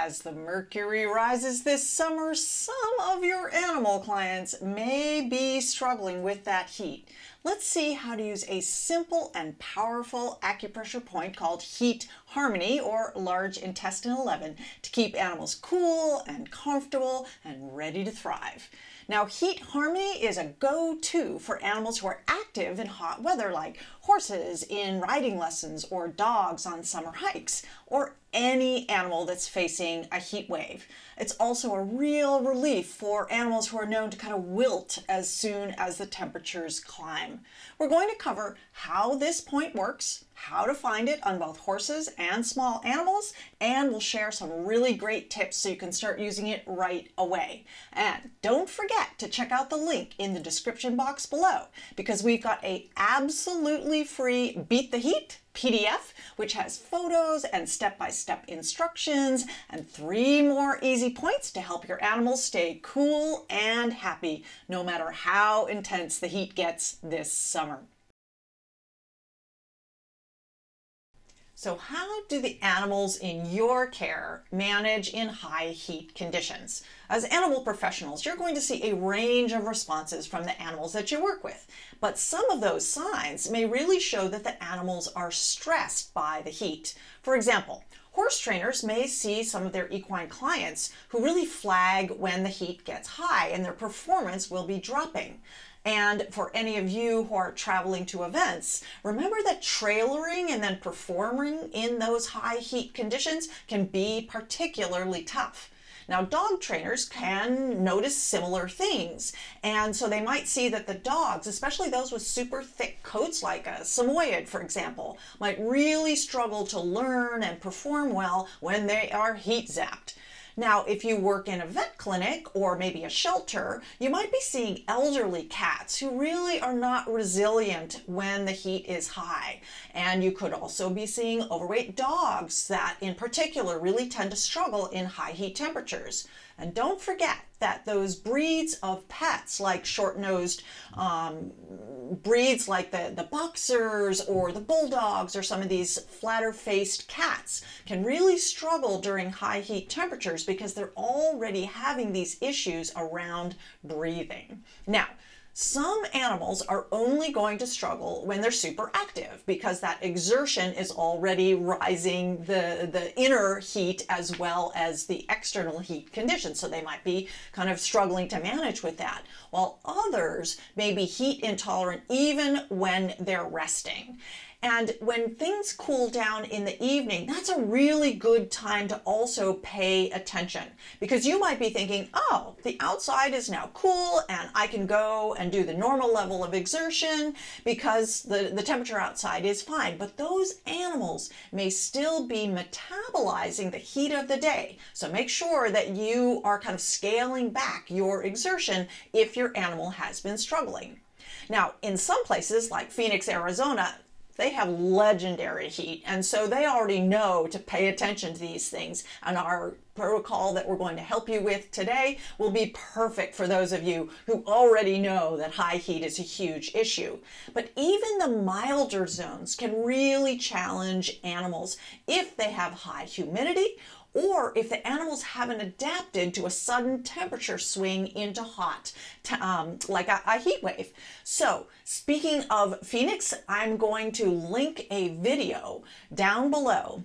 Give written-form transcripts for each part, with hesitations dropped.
As the mercury rises this summer, some of your animal clients may be struggling with that heat. Let's see how to use a simple and powerful acupressure point called Heat Harmony or large intestine 11 to keep animals cool and comfortable and ready to thrive. Now, Heat Harmony is a go-to for animals who are active in hot weather, like horses in riding lessons or dogs on summer hikes, or any animal that's facing a heat wave. It's also a real relief for animals who are known to kind of wilt as soon as the temperatures climb. We're going to cover how this point works, how to find it on both horses and small animals, and we'll share some really great tips so you can start using it right away. And don't forget to check out the link in the description box below, because we've got a absolutely free Beat the Heat PDF, which has photos and step-by-step instructions and 3 more easy points to help your animals stay cool and happy no matter how intense the heat gets this summer. So how do the animals in your care manage in high heat conditions? As animal professionals, you're going to see a range of responses from the animals that you work with. But some of those signs may really show that the animals are stressed by the heat. For example, horse trainers may see some of their equine clients who really flag when the heat gets high and their performance will be dropping. And for any of you who are traveling to events, remember that trailering and then performing in those high heat conditions can be particularly tough. Now, dog trainers can notice similar things, and so they might see that the dogs, especially those with super thick coats like a Samoyed, for example, might really struggle to learn and perform well when they are heat zapped. Now, if you work in a vet clinic or maybe a shelter, you might be seeing elderly cats who really are not resilient when the heat is high. And you could also be seeing overweight dogs that in particular really tend to struggle in high heat temperatures. And don't forget that those breeds of pets, like short-nosed breeds like the boxers or the bulldogs or some of these flatter-faced cats, can really struggle during high heat temperatures because they're already having these issues around breathing. Now, some animals are only going to struggle when they're super active because that exertion is already rising the inner heat as well as the external heat conditions. So they might be kind of struggling to manage with that, while others may be heat intolerant even when they're resting. And when things cool down in the evening, that's a really good time to also pay attention, because you might be thinking, oh, the outside is now cool and I can go and do the normal level of exertion because the temperature outside is fine. But those animals may still be metabolizing the heat of the day. So make sure that you are kind of scaling back your exertion if your animal has been struggling. Now, in some places like Phoenix, Arizona, they have legendary heat, and so they already know to pay attention to these things. And our protocol that we're going to help you with today will be perfect for those of you who already know that high heat is a huge issue. But even the milder zones can really challenge animals if they have high humidity, or if the animals haven't adapted to a sudden temperature swing into hot, like a heat wave. So speaking of Phoenix, I'm going to link a video down below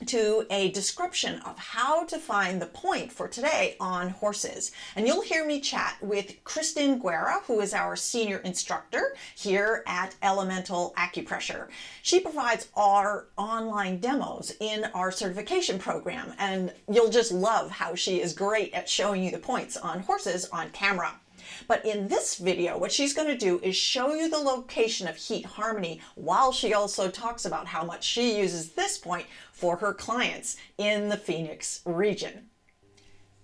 to a description of how to find the point for today on horses. And you'll hear me chat with Kristen Guerra, who is our senior instructor here at Animal Acupressure. She provides our online demos in our certification program, and you'll just love how she is great at showing you the points on horses on camera. But in this video, what she's going to do is show you the location of Heat Harmony, while she also talks about how much she uses this point for her clients in the Phoenix region.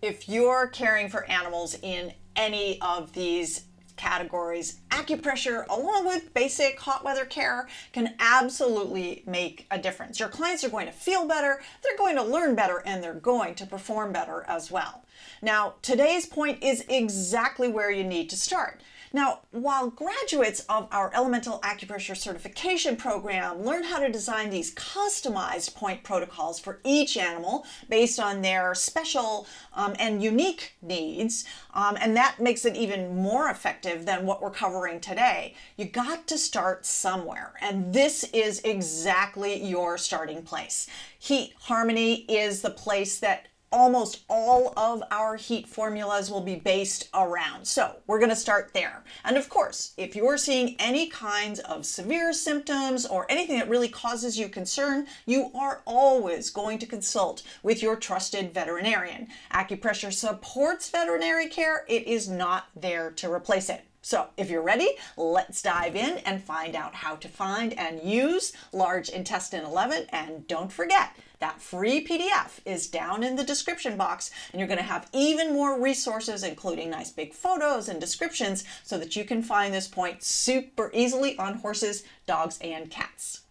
If you're caring for animals in any of these categories, acupressure, along with basic hot weather care, can absolutely make a difference. Your clients are going to feel better, they're going to learn better, and they're going to perform better as well. Now, today's point is exactly where you need to start. Now, while graduates of our Elemental Acupressure Certification Program learn how to design these customized point protocols for each animal based on their special and unique needs, and that makes it even more effective than what we're covering today, you got to start somewhere, and this is exactly your starting place. Heat Harmony is the place that almost all of our heat formulas will be based around. So we're going to start there. And of course, if you're seeing any kinds of severe symptoms or anything that really causes you concern, you are always going to consult with your trusted veterinarian. Acupressure supports veterinary care. It is not there to replace it. So if you're ready, let's dive in and find out how to find and use large intestine 11. And don't forget, that free PDF is down in the description box, and you're going to have even more resources, including nice big photos and descriptions, so that you can find this point super easily on horses, dogs, and cats.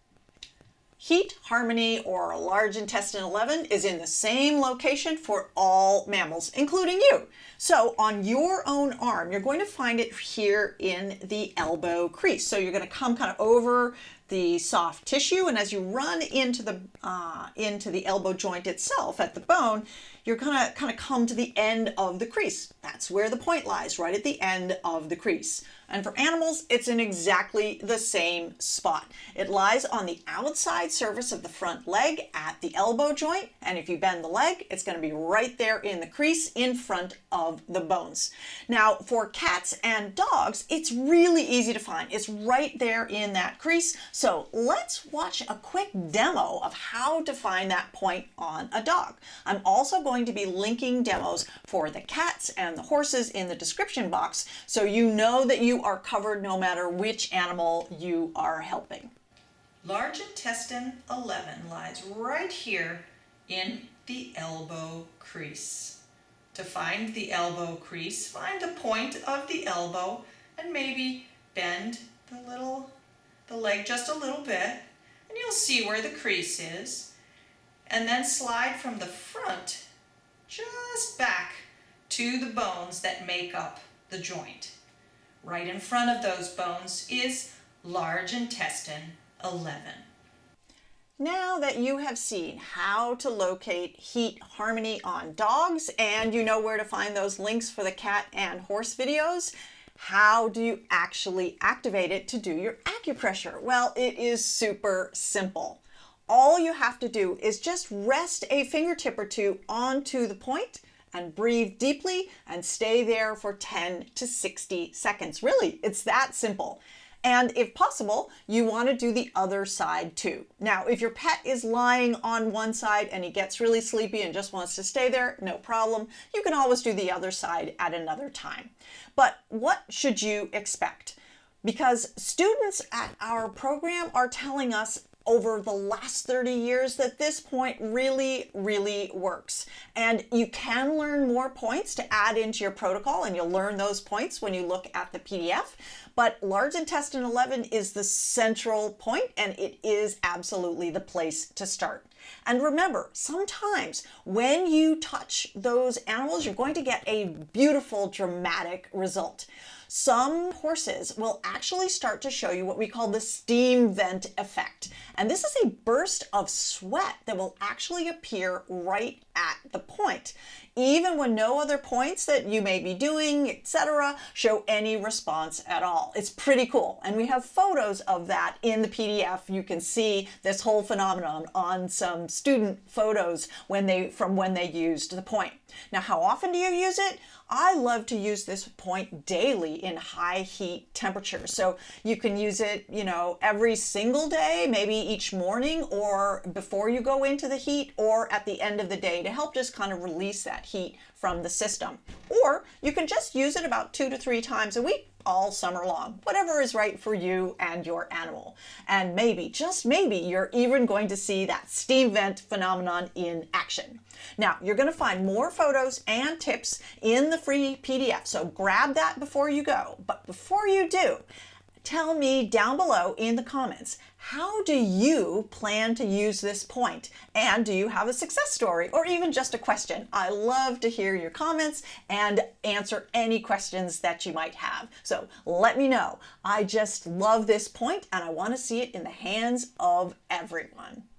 Heat Harmony, or large intestine 11, is in the same location for all mammals, including you. So on your own arm, you're going to find it here in the elbow crease. So you're going to come kind of over the soft tissue, and as you run into the elbow joint itself at the bone, you're going to kind of come to the end of the crease. That's where the point lies, right at the end of the crease. And for animals, it's in exactly the same spot. It lies on the outside surface of the front leg at the elbow joint, and if you bend the leg, it's going to be right there in the crease in front of the bones. Now, for cats and dogs, it's really easy to find. It's right there in that crease. So let's watch a quick demo of how to find that point on a dog. I'm also going to be linking demos for the cats and the horses in the description box, so you know that you are covered no matter which animal you are helping. Large intestine 11 lies right here in the elbow crease. To find the elbow crease, find the point of the elbow and maybe bend the leg just a little bit, and you'll see where the crease is. And then slide from the front just back to the bones that make up the joint. Right in front of those bones is large intestine 11. Now that you have seen how to locate Heat Harmony on dogs, and you know where to find those links for the cat and horse videos, how do you actually activate it to do your acupressure? Well, it is super simple. All you have to do is just rest a fingertip or two onto the point and breathe deeply and stay there for 10 to 60 seconds. Really, it's that simple. And if possible, you want to do the other side too. Now, if your pet is lying on one side and he gets really sleepy and just wants to stay there, no problem. You can always do the other side at another time. But what should you expect? Because students at our program are telling us over the last 30 years that this point really, really works. And you can learn more points to add into your protocol, and you'll learn those points when you look at the PDF. But large intestine 11 is the central point, and it is absolutely the place to start. And remember, sometimes when you touch those animals, you're going to get a beautiful, dramatic result. Some horses will actually start to show you what we call the steam vent effect. And this is a burst of sweat that will actually appear right at the point, even when no other points that you may be doing, etc., show any response at all. It's pretty cool. And we have photos of that in the PDF. You can see this whole phenomenon on some student photos from when they used the point. Now, how often do you use it? I love to use this point daily in high heat temperatures. So you can use it, every single day, maybe each morning or before you go into the heat or at the end of the day to help just kind of release that heat from the system. Or you can just use it about 2 to 3 times a week all summer long, whatever is right for you and your animal. And maybe, just maybe, you're even going to see that steam vent phenomenon in action. Now, you're going to find more photos and tips in the free PDF, so grab that before you go. But before you do, Tell me down below in the comments, how do you plan to use this point? And do you have a success story or even just a question? I love to hear your comments and answer any questions that you might have. So let me know. I just love this point and I want to see it in the hands of everyone.